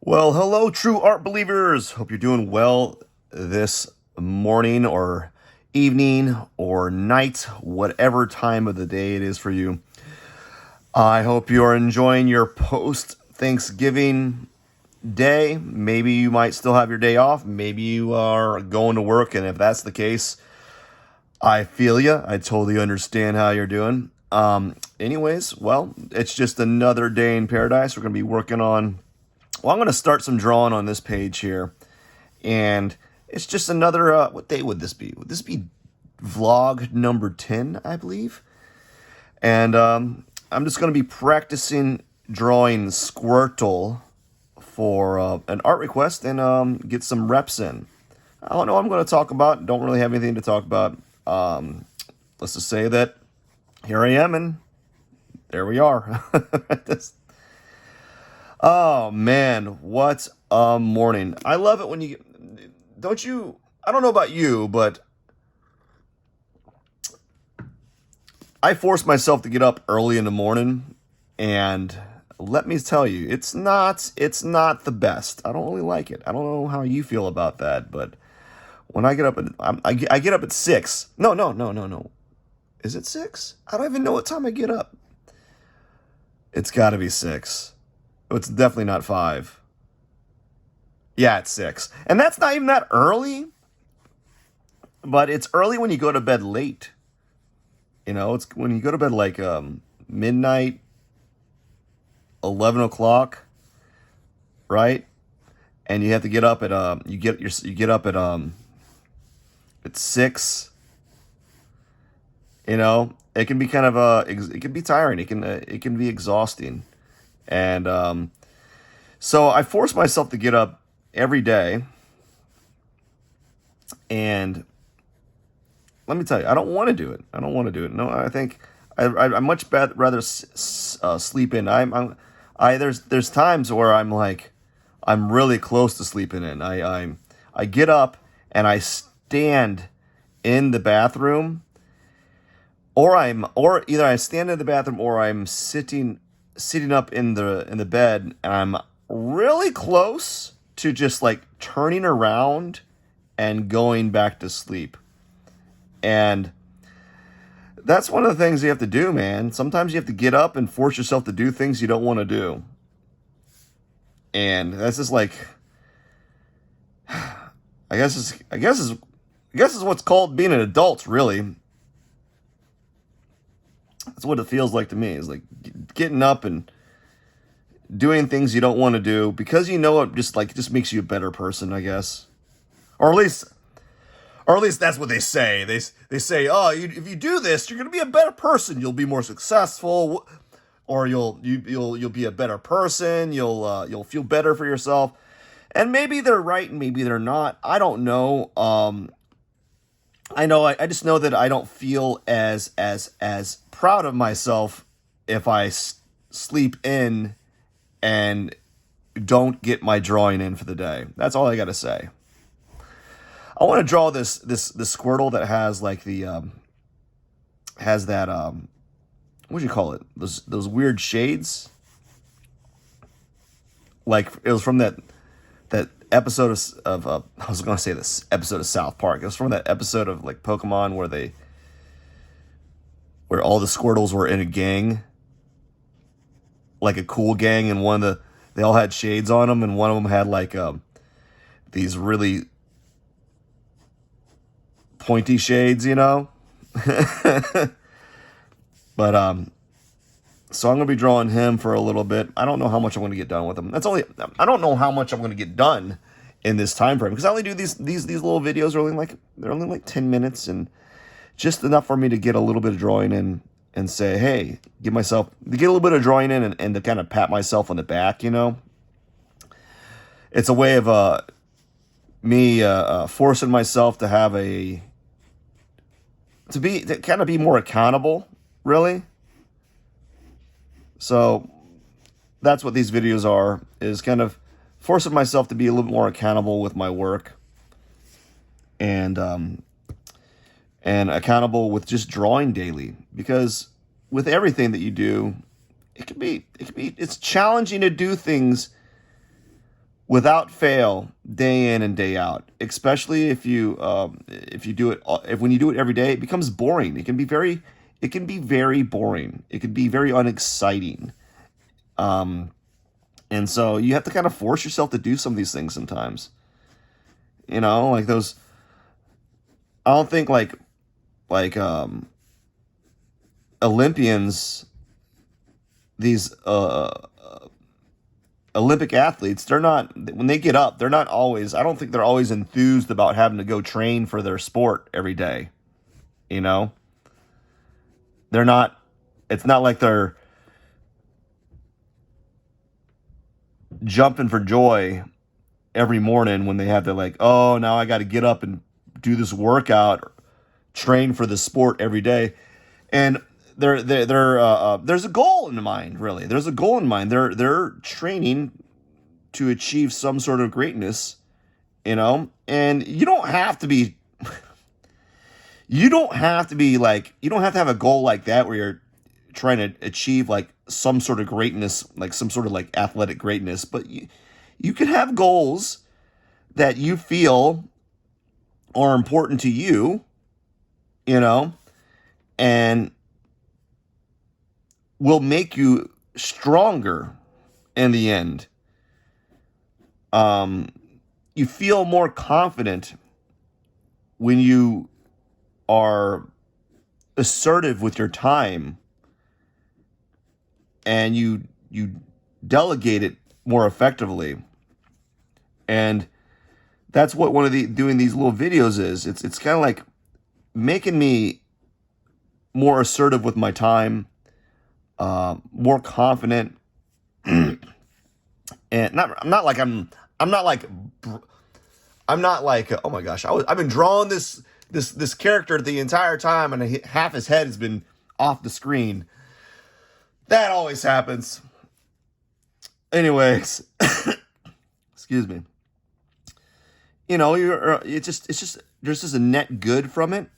Well, hello, true art believers. Hope you're doing well this morning or evening or night, whatever time of the day it is for you. I hope you are enjoying your post Thanksgiving day. Maybe you might still have your day off. Maybe you are going to work. And if that's the case, I feel you. I totally understand how you're doing. Anyways, well, it's just another day in paradise. We're going to be working on I'm going to start some drawing on this page here. And it's just another, what day would this be? Would this be vlog number 10, I believe? And I'm just going to be practicing drawing Squirtle for an art request and get some reps in. I don't know what I'm going to talk about. Don't really have anything to talk about. Let's just say that here I am and there we are. Oh man, what a morning. I love it when you don't you I don't know about you, but I force myself to get up early in the morning, and let me tell you, it's not the best. I don't really like it. I don't know how you feel about that, but when I get up I get up at 6. No, no, no, no, no. Is it 6? I don't even know what time I get up. It's got to be 6. It's definitely not 5. Yeah, it's 6. And that's not even that early. But it's early when you go to bed late. You know, it's when you go to bed like midnight, 11 o'clock, right? And you have to get up at you get up at 6. You know, it can be kind of it can be tiring. It can be exhausting. And so I force myself to get up every day. And let me tell you, I don't want to do it. I don't want to do it. No, I think I much rather sleep in. There's times where I'm really close to sleeping in. I get up and I stand in the bathroom, or either I stand in the bathroom or I'm sitting up in the bed, and I'm really close to just like turning around and going back to sleep. And that's one of the things you have to do, man. Sometimes you have to get up and force yourself to do things you don't want to do. And that's just like I guess is what's called being an adult, really. That's what it feels like to me. Is like getting up and doing things you don't want to do because you know it just makes you a better person, I guess. Or at least that's what they say. They say, "Oh, if you do this, you're going to be a better person. You'll be more successful, or you'll be a better person. You'll feel better for yourself." And maybe they're right and maybe they're not. I don't know. I just know that I don't feel as proud of myself if I sleep in and don't get my drawing in for the day. That's all I got to say. I want to draw this Squirtle that has like the has that what do you call it? Those weird shades. Like it was from that episode of I was going to say this episode of South Park. It was from that episode of like Pokemon where all the Squirtles were in a gang, like a cool gang, and they all had shades on them, and one of them had like these really pointy shades, you know. But so I'm gonna be drawing him for a little bit. I don't know how much I'm gonna get done with him. I don't know how much I'm gonna get done in this time frame because I only do these little videos. They're only like 10 minutes and just enough for me to get a little bit of drawing in and say, hey, get a little bit of drawing in and to kind of pat myself on the back, you know. It's a way of me forcing myself to have to kind of be more accountable, really. So that's what these videos are, is kind of forcing myself to be a little more accountable with my work and accountable with just drawing daily. Because with everything that you do, it's challenging to do things without fail, day in and day out. Especially if you do it, if when you do it every day, it becomes boring. It can be very boring. It can be very unexciting. And so you have to kind of force yourself to do some of these things sometimes. Like those. I don't think like Olympians, these Olympic athletes, they're not, when they get up, they're not always, I don't think they're always enthused about having to go train for their sport every day. You know, they're not, it's not like they're jumping for joy every morning when they have to, like, oh, now I got to get up and do this workout, or train for the sport every day. And there's a goal in mind, really. There's a goal in mind. They're training to achieve some sort of greatness, and you don't have to be like, you don't have to have a goal like that where you're trying to achieve like some sort of greatness, like some sort of like athletic greatness, but you can have goals that you feel are important to you, and will make you stronger in the end. You feel more confident when you are assertive with your time, and you delegate it more effectively. And that's what one of the doing these little videos is. It's kind of like making me more assertive with my time, more confident, and I'm not like oh my gosh, I've been drawing this character the entire time, and half his head has been off the screen. That always happens. Anyways, excuse me. It's just there's just a net good from it,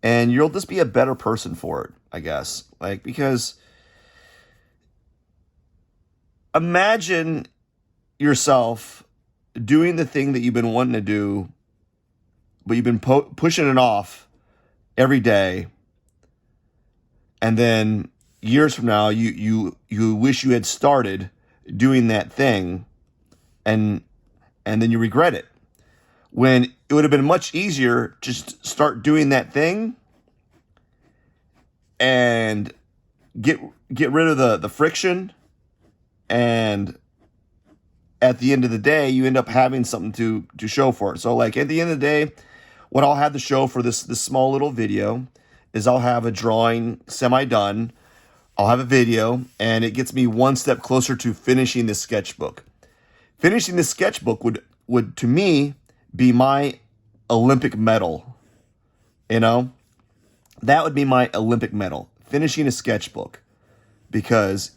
and you'll just be a better person for it, I guess. Like, because imagine yourself doing the thing that you've been wanting to do, but you've been pushing it off every day, and then years from now, you wish you had started doing that thing, and then you regret it. When it would have been much easier to just start doing that thing and get rid of the friction, and at the end of the day, you end up having something to show for it. So, like, at the end of the day, what I'll have to show for this small little video is I'll have a drawing semi-done, I'll have a video, and it gets me one step closer to finishing this sketchbook. Finishing this sketchbook would to me be my Olympic medal. That would be my Olympic medal, finishing a sketchbook, because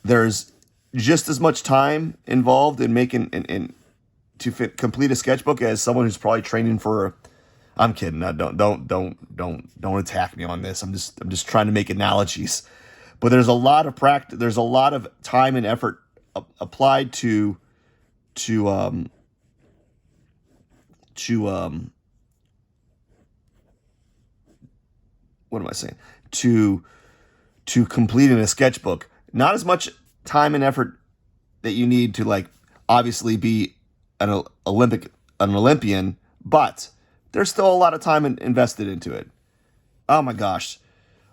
there's just as much time involved in making complete a sketchbook as someone who's probably training for. I'm kidding. Don't attack me on this. I'm just trying to make analogies. But there's a lot of practice. There's a lot of time and effort applied to what am I saying? To completing a sketchbook. Not as much time and effort that you need to, like, obviously be an Olympian, but there's still a lot of time invested into it. Oh my gosh,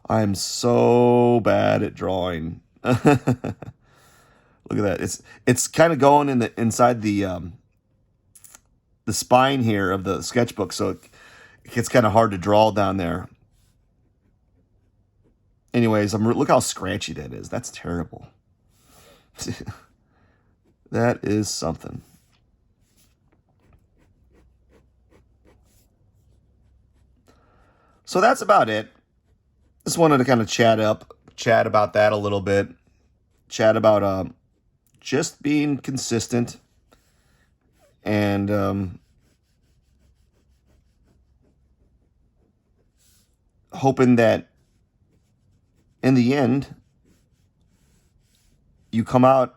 I'm so bad at drawing. Look at that. It's kind of going inside the spine here of the sketchbook, so it gets kind of hard to draw down there. Anyways, look how scratchy that is. That's terrible. That is something. So that's about it. Just wanted to kind of chat about that a little bit. Chat about just being consistent, and hoping that in the end you come out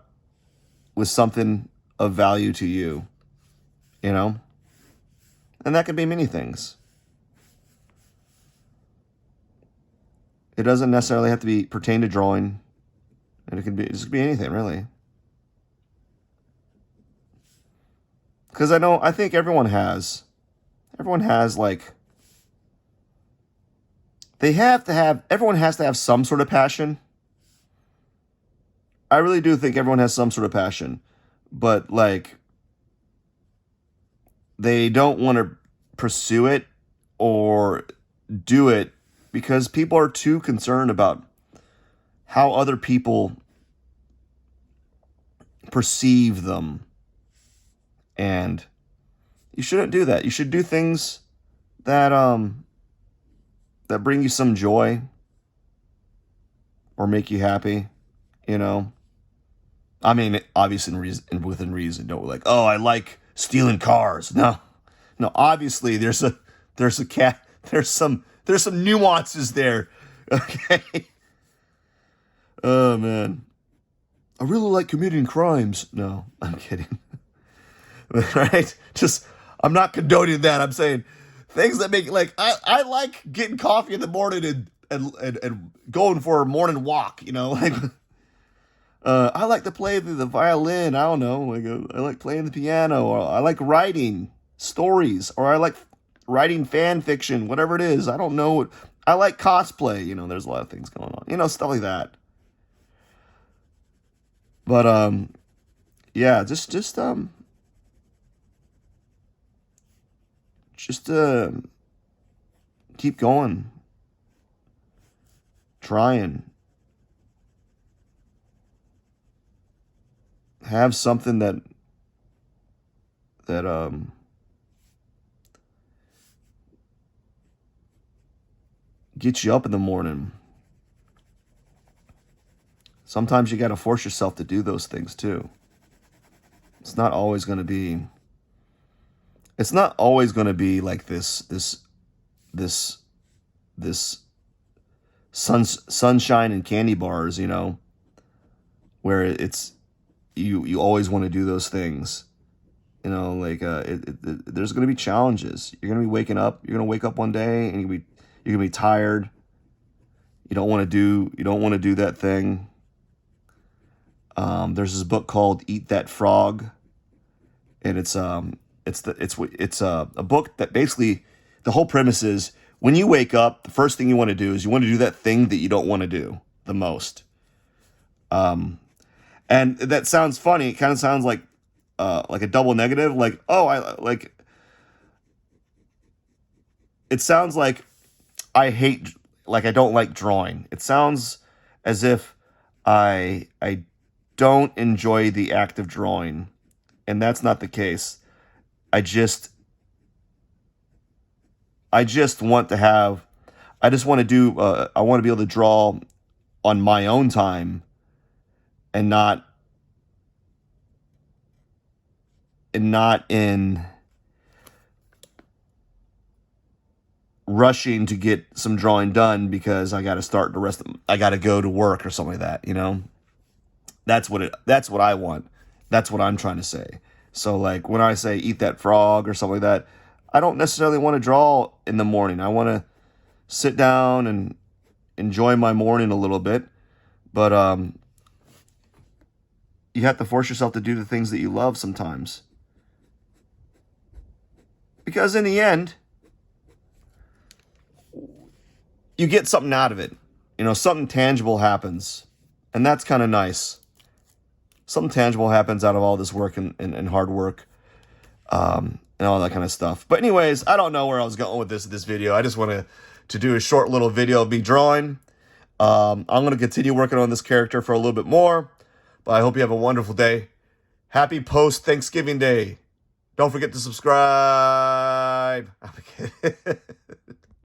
with something of value to you, you know? And that could be many things. It doesn't necessarily have to pertain to drawing. And it could be anything, really. Because I think everyone has like, everyone has to have some sort of passion. I really do think everyone has some sort of passion, but like, they don't want to pursue it or do it because people are too concerned about how other people perceive them. And you shouldn't do that. You should do things that that bring you some joy or make you happy, you know? I mean, obviously within reason. Don't like, oh, I like stealing cars. No. Obviously there's some nuances there. Okay. Oh man. I really like committing crimes. No, I'm kidding. Right? I'm not condoning that. I'm saying things that make, like, I like getting coffee in the morning and going for a morning walk, you know, like, I like to play the violin. I don't know. Like, I like playing the piano, or I like writing stories, or I like writing fan fiction, whatever it is. I don't know. I like cosplay. You know, there's a lot of things going on, you know, stuff like that. But, yeah, just keep going, trying, have something that gets you up in the morning. Sometimes you got to force yourself to do those things too. It's not always going to be like this sunshine and candy bars, you know, where it's you always want to do those things, you know, like there's going to be challenges. You're going to be waking up. You're going to wake up one day and you're going to be tired. You don't want to do that thing. There's this book called Eat That Frog, and it's a book that basically, the whole premise is, when you wake up, the first thing you want to do is you want to do that thing that you don't want to do the most. And that sounds funny. It kind of sounds like a double negative. Like, oh, it sounds like I don't like drawing. It sounds as if I don't enjoy the act of drawing. And that's not the case. I just want to I want to be able to draw on my own time and not in rushing to get some drawing done because I got to I got to go to work or something like that, you know? That's what I want. That's what I'm trying to say. So like when I say eat that frog or something like that, I don't necessarily want to draw in the morning. I want to sit down and enjoy my morning a little bit. But you have to force yourself to do the things that you love sometimes. Because in the end, you get something out of it. You know, something tangible happens. And that's kind of nice. Something tangible happens out of all this work and hard work. And all that kind of stuff. But anyways, I don't know where I was going with this video. I just wanted to do a short little video of me drawing. I'm going to continue working on this character for a little bit more. But I hope you have a wonderful day. Happy post-Thanksgiving Day. Don't forget to subscribe.